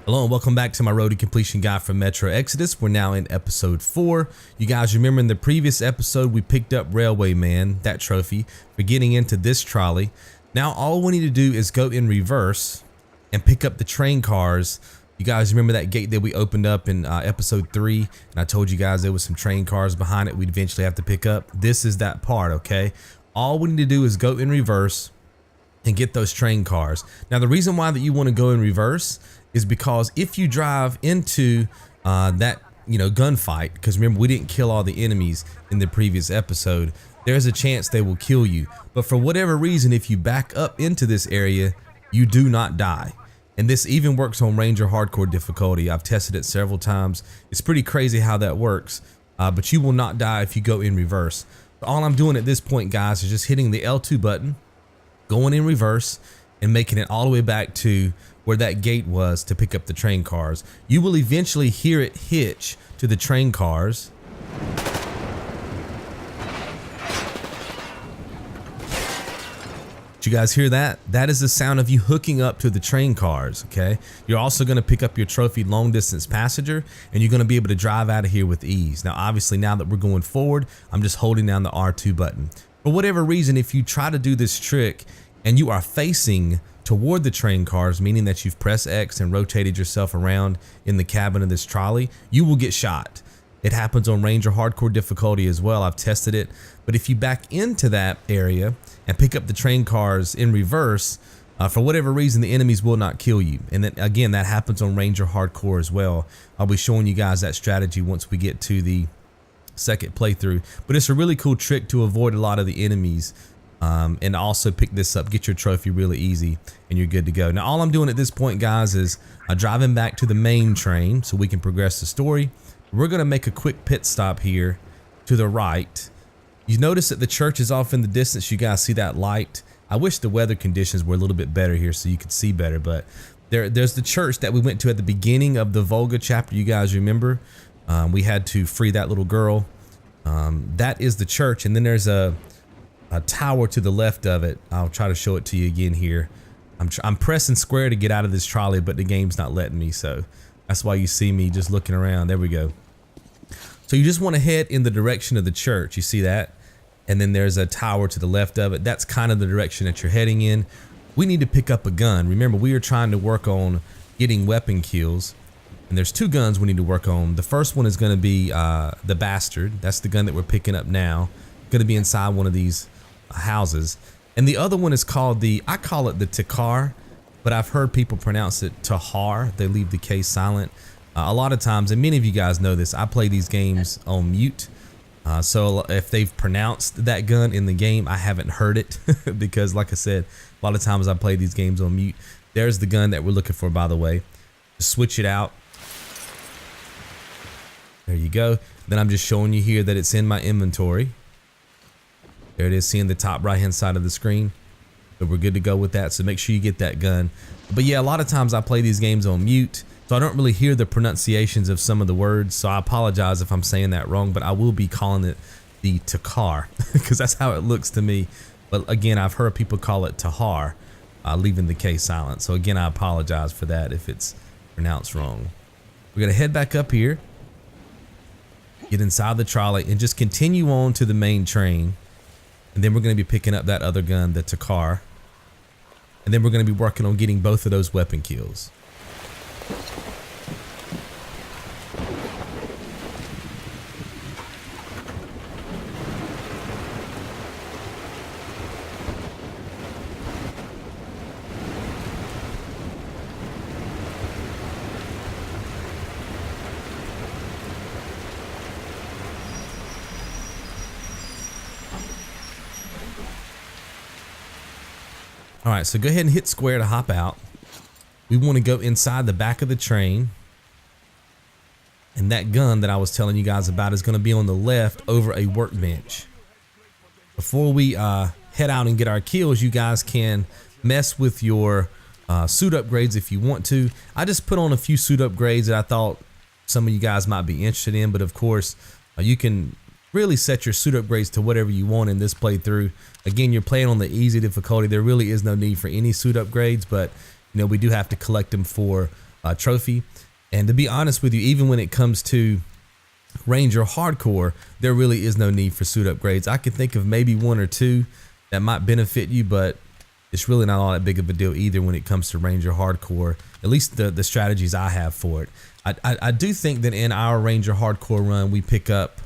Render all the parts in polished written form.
Hello and welcome back to my road to completion guide from Metro Exodus. We're now in episode 4. You guys remember in the previous episode we picked up Railway Man, that trophy, for getting into this trolley. Now all we need to do is go in reverse and pick up the train cars. You guys remember that gate that we opened up in episode 3, and I told you guys there was some train cars behind it we'd eventually have to pick up. This is that part, okay? All we need to do is go in reverse and get those train cars. Now the reason why that you want to go in reverse is because if you drive into that gunfight, because remember we didn't kill all the enemies in the previous episode, there's a chance they will kill you. But for whatever reason, if you back up into this area, you do not die. And this even works on Ranger Hardcore difficulty. I've tested it several times. It's pretty crazy how that works, but you will not die if you go in reverse. All I'm doing at this point, guys, is just hitting the L2 button, going in reverse, and making it all the way back to where that gate was to pick up the train cars. You will eventually hear it hitch to the train cars. Did you guys hear that? That is the sound of you hooking up to the train cars, okay? You're also gonna pick up your trophy long distance passenger, and you're gonna be able to drive out of here with ease. Now, obviously, now that we're going forward, I'm just holding down the R2 button. For whatever reason, if you try to do this trick and you are facing toward the train cars, meaning that you've pressed X and rotated yourself around in the cabin of this trolley, you will get shot. It happens on Ranger Hardcore difficulty as well. I've tested it. But if you back into that area and pick up the train cars in reverse, for whatever reason, the enemies will not kill you. And then again, that happens on Ranger Hardcore as well. I'll be showing you guys that strategy once we get to the second playthrough. But it's a really cool trick to avoid a lot of the enemies. And also pick this up, get your trophy really easy, and you're good to go. Now all I'm doing at this point, guys, is driving back to the main train so we can progress the story. We're gonna make a quick pit stop here to the right. You notice that the church is off in the distance. You guys see that light? I wish the weather conditions were a little bit better here so you could see better, but there's the church that we went to at the beginning of the VOLGA chapter. You guys remember? We had to free that little girl. That is the church, and then there's a tower to the left of it. I'll try to show it to you again here. I'm pressing square to get out of this trolley, but the game's not letting me, so that's why you see me just looking around. There we go. So you just want to head in the direction of the church. You see that? And then there's a tower to the left of it. That's kind of the direction that you're heading in. We need to pick up a gun. Remember, we are trying to work on getting weapon kills, and there's 2 guns we need to work on. The first one is going to be the Bastard. That's the gun that we're picking up now. Going to be inside one of these houses, and the other one is called I call it the Tikhar, but I've heard people pronounce it Tikhar. They leave the K silent a lot of times, and many of you guys know this. I play these games on mute, so if they've pronounced that gun in the game, I haven't heard it because, like I said, a lot of times I play these games on mute. There's the gun that we're looking for, by the way. Just switch it out. There you go. Then I'm just showing you here that it's in my inventory. There it is, seeing the top right hand side of the screen. So we're good to go with that, so make sure you get that gun. But yeah, a lot of times I play these games on mute, so I don't really hear the pronunciations of some of the words, so I apologize if I'm saying that wrong, but I will be calling it the Tikhar because that's how it looks to me. But again, I've heard people call it Tahar, leaving the K silent. So again, I apologize for that if it's pronounced wrong. We're gonna head back up here, get inside the trolley, and just continue on to the main train. And then we're going to be picking up that other gun, the Tikhar. And then we're going to be working on getting both of those weapon kills. All right, so go ahead and hit square to hop out. We want to go inside the back of the train. And that gun that I was telling you guys about is going to be on the left over a workbench. Before we head out and get our kills, you guys can mess with your suit upgrades if you want to. I just put on a few suit upgrades that I thought some of you guys might be interested in, but of course, you can really set your suit upgrades to whatever you want in this playthrough. Again, you're playing on the easy difficulty. There really is no need for any suit upgrades, but you know, we do have to collect them for trophy. And to be honest with you, even when it comes to Ranger Hardcore, there really is no need for suit upgrades. I can think of maybe one or two that might benefit you, but it's really not all that big of a deal either when it comes to Ranger Hardcore, at least the strategies I have for it. I do think that in our Ranger Hardcore run, we pick up,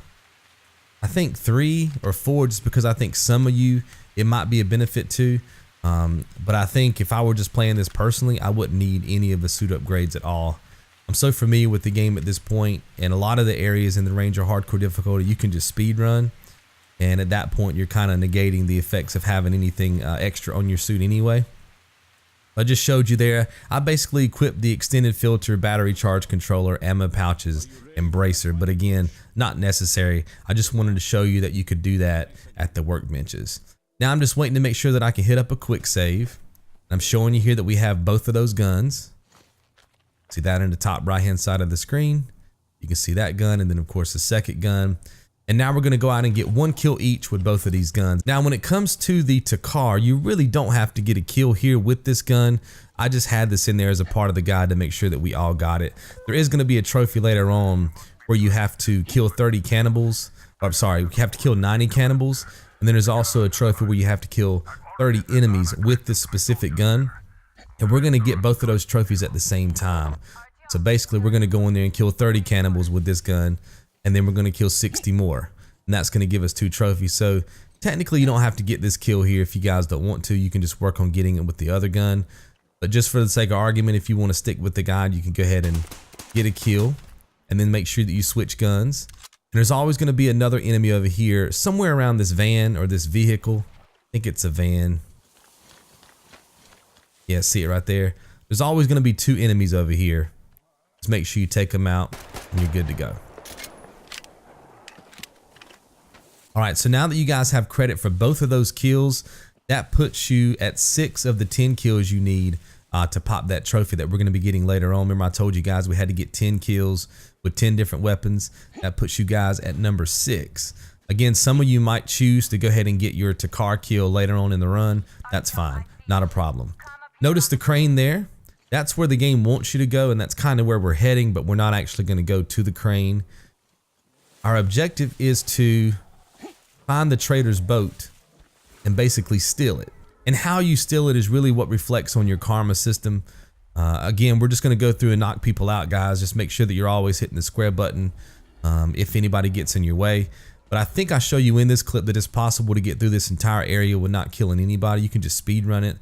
I think 3 or 4, just because I think some of you, it might be a benefit to. But I think if I were just playing this personally, I wouldn't need any of the suit upgrades at all. I'm so familiar with the game at this point, and a lot of the areas in the Ranger Hardcore difficulty, you can just speed run. And at that point, you're kind of negating the effects of having anything extra on your suit anyway. I just showed you there. I basically equipped the extended filter, battery charge controller, ammo pouches, and bracer. But again, not necessary. I just wanted to show you that you could do that at the workbenches. Now I'm just waiting to make sure that I can hit up a quick save. I'm showing you here that we have both of those guns. See that in the top right hand side of the screen. You can see that gun, and then of course the second gun. And now we're going to go out and get 1 kill each with both of these guns. Now when it comes to the Tikhar, you really don't have to get a kill here with this gun. I just had this in there as a part of the guide to make sure that we all got it. There is going to be a trophy later on where you have to kill 30 cannibals. I'm sorry, you have to kill 90 cannibals. And then there's also a trophy where you have to kill 30 enemies with this specific gun. And we're going to get both of those trophies at the same time. So basically we're going to go in there and kill 30 cannibals with this gun. And then we're going to kill 60 more. And that's going to give us 2 trophies. So technically you don't have to get this kill here if you guys don't want to. You can just work on getting it with the other gun. But just for the sake of argument, if you want to stick with the guide, you can go ahead and get a kill. And then make sure that you switch guns. And there's always going to be another enemy over here somewhere around this van or this vehicle. I think it's a van. Yeah, see it right there. There's always going to be 2 enemies over here. Just make sure you take them out and you're good to go. All right, so now that you guys have credit for both of those kills, that puts you at 6 of the 10 kills you need to pop that trophy that we're going to be getting later on. Remember I told you guys we had to get 10 kills with 10 different weapons. That puts you guys at number 6. Again, some of you might choose to go ahead and get your Tikhar kill later on in the run. That's fine, not a problem. Notice the crane there. That's where the game wants you to go, and that's kind of where we're heading, but we're not actually going to go to the crane. Our objective is to find the trader's boat and basically steal it. And how you steal it is really what reflects on your karma system. Again, we're just going to go through and knock people out, guys. Just make sure that you're always hitting the square button if anybody gets in your way. But I think I show you in this clip that it's possible to get through this entire area with not killing anybody. You can just speed run it.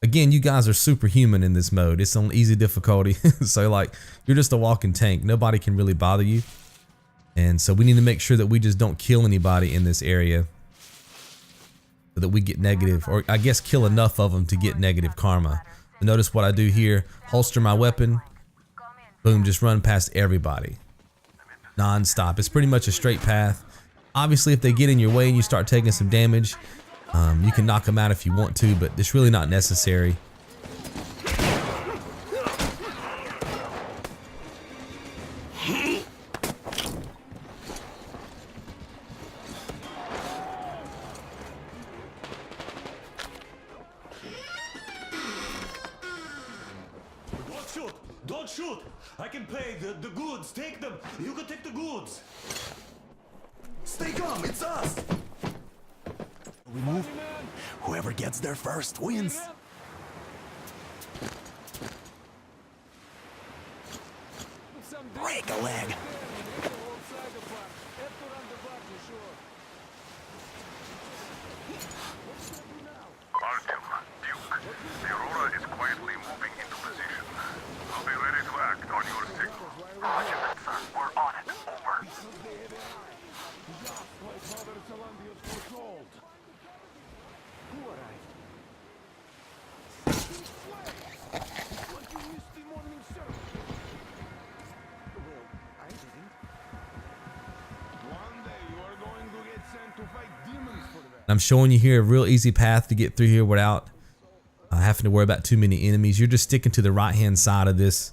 Again, you guys are superhuman in this mode. It's on easy difficulty. So like, you're just a walking tank. Nobody can really bother you. And so we need to make sure that we just don't kill anybody in this area so that we get negative, or I guess kill enough of them to get negative karma. And notice what I do here, holster my weapon, boom, just run past everybody non-stop. It's pretty much a straight path. Obviously, if they get in your way and you start taking some damage, you can knock them out if you want to, but it's really not necessary. Don't shoot! I can pay the goods. Take them. You can take the goods. Stay calm. It's us. We move. Whoever gets there first wins. Break a leg. I'm showing you here a real easy path to get through here without having to worry about too many enemies. You're just sticking to the right hand side of this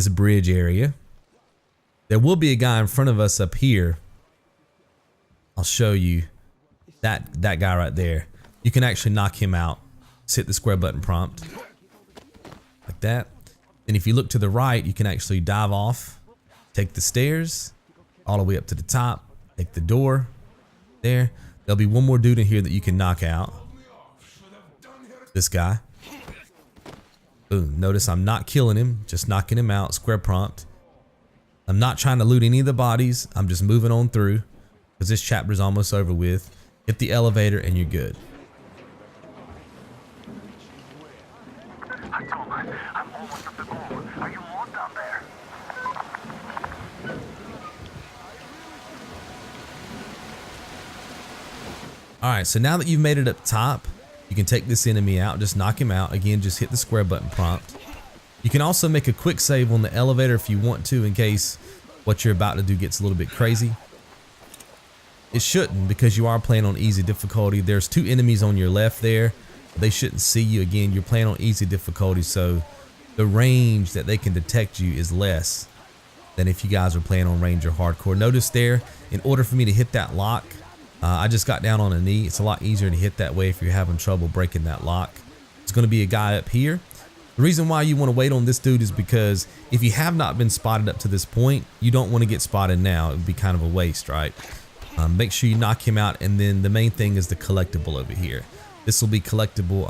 bridge area. There will be a guy in front of us up here. I'll show you that guy right there. You can actually knock him out. Just hit the square button prompt like that. And if you look to the right, you can actually dive off, take the stairs all the way up to the top, take the door there. There'll be one more dude in here that you can knock out. This guy. Boom. Notice I'm not killing him, just knocking him out. Square prompt. I'm not trying to loot any of the bodies. I'm just moving on through because this chapter is almost over with. Hit the elevator and you're good. I'm almost at the goal. Are you all down there? All right, so now that you've made it up top, you can take this enemy out, just knock him out. Again, just hit the square button prompt. You can also make a quick save on the elevator if you want to, in case what you're about to do gets a little bit crazy. It shouldn't, because you are playing on easy difficulty. There's 2 enemies on your left there. They shouldn't see you. Again, you're playing on easy difficulty, so the range that they can detect you is less than if you guys are playing on range or hardcore. Notice there, in order for me to hit that lock, I just got down on a knee. It's a lot easier to hit that way if you're having trouble breaking that lock. It's going to be a guy up here. The reason why you want to wait on this dude is because if you have not been spotted up to this point, you don't want to get spotted now. It would be kind of a waste, right? Make sure you knock him out, and then the main thing is the collectible over here. This will be collectible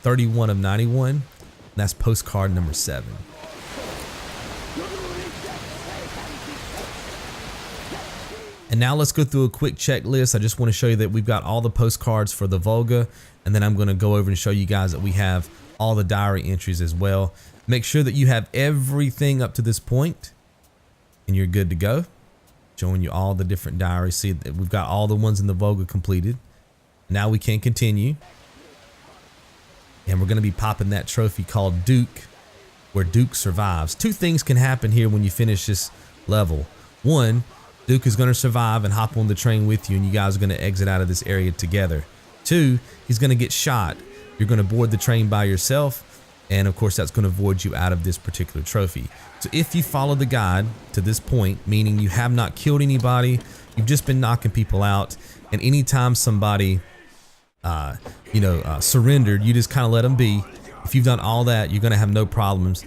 31 of 91, and that's postcard number 7. And now let's go through a quick checklist. I just want to show you that we've got all the postcards for the VOLGA, and then I'm going to go over and show you guys that we have all the diary entries as well. Make sure that you have everything up to this point, and you're good to go. Showing you all the different diaries. See that we've got all the ones in the VOLGA completed. Now we can continue. And we're going to be popping that trophy called Duke, where Duke survives. 2 things can happen here when you finish this level. 1, Duke is going to survive and hop on the train with you, and you guys are going to exit out of this area together. 2, he's going to get shot. You're going to board the train by yourself, and of course that's going to void you out of this particular trophy. So if you follow the guide to this point, meaning you have not killed anybody, you've just been knocking people out, and anytime somebody surrendered, you just kind of let them be. If you've done all that, you're going to have no problems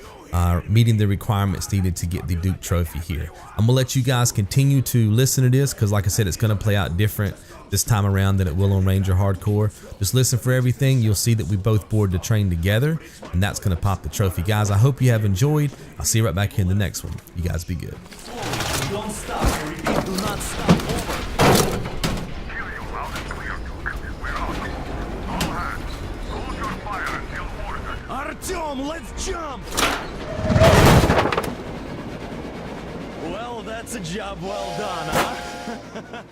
meeting the requirements needed to get the Duke trophy here. I'm gonna let you guys continue to listen to this, because like I said, it's going to play out different this time around than it will on Ranger Hardcore. Just listen for everything. You'll see that we both board the train together, and that's going to pop the trophy. Guys, I hope you have enjoyed. I'll see you right back here in the next one. You guys be good. Don't stop. I repeat, do not stop. Over. Hear you loud and clear, Duke. We're out. All hands, hold your fire until ordered. Artyom, let's jump! Well, that's a job well done, huh?